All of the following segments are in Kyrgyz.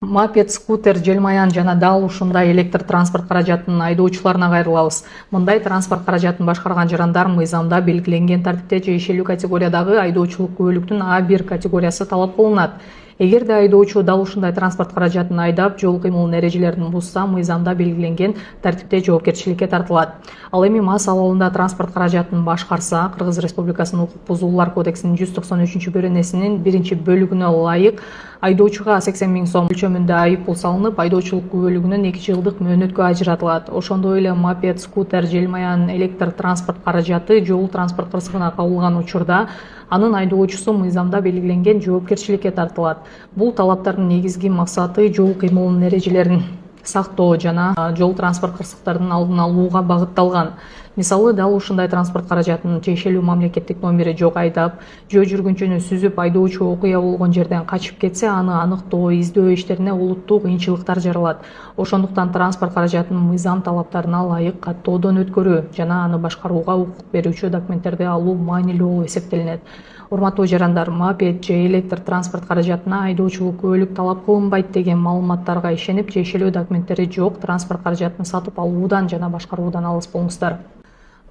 Мопед, скутер, желмаян жана дал ушундай электр транспорт каражатынын айдоочуларына кайрылабыз. Мындай транспорт каражатын башкарган жарандар мыйзамда белгиленген тартипте тиешелүү категориядагы айдоочулук күбөлүктүн А1 категориясы талап кылынат. Эгерде айдоочу дал ушундай транспорт каражатын айдап, жол кыймылынын эрежелерин бузса, мыйзамда белгиленген тартипте жоопкерчиликке тартылат. Ал эми мас абалында транспорт каражатын башкарса, Кыргыз Республикасынын укук бузуулар кодексинин 193-бөлүнмесинин 1-бөлүгүнө ылайык айдоочуга 80 000 сом өлчөмүндө айыппул салынып, айдоочулук күбөлүгүнөн 2 жылдык мөөнөткө ажыратылат. Ошондой эле мопед, скутер, желмаян, электр транспорт каражаты жол транспорт кырсыгына кабылган учурда анын айдоочусу мыйзамда белгиленген жоопкерчиликке тартылат. Бул талаптардын негизги максаты жол кыймылынын эрежелерин сактоо жана жол транспорт кырсыктардын алдын алууга багытталган. Мисалы, дал ушундай транспорт каражатынын тиешелүү мамлекеттик номери жок айдап, жөө жүргүнчүнү сүзүп, айдоочу окуя болгон жерден качып кетсе, аны аныктоо, издөө иштерине олуттуу кыйынчылыктар жаралат. Ошондуктан транспорт каражатынын мыйзам талаптарына ылайык каттоодон өткөрүү жана аны башкарууга укук берүүчү документтерди алуу маанилүү болуп эсептелинет. Урматтуу жарандар, мопед же электр транспорт каражатына айдоочулук күбөлүк талап кылынбайт деген маалыматтарга ишенип, тиешелүү документтери жок транспорт каражатын сатып алуудан жана башкаруудан алыс болуңуздар.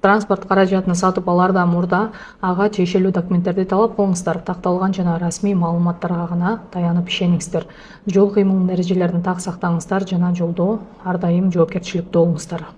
Транспорт каражатын сатып алаардан мурда ага тиешелүү документтерди талап кылыңыздар. Такталган жана расмий маалыматтарга гана таянып ишениңиздер. Жол кыймылынын эрежелерин так сактаңыздар жана жолдо ар дайым жоопкерчиликтүү болуңуздар.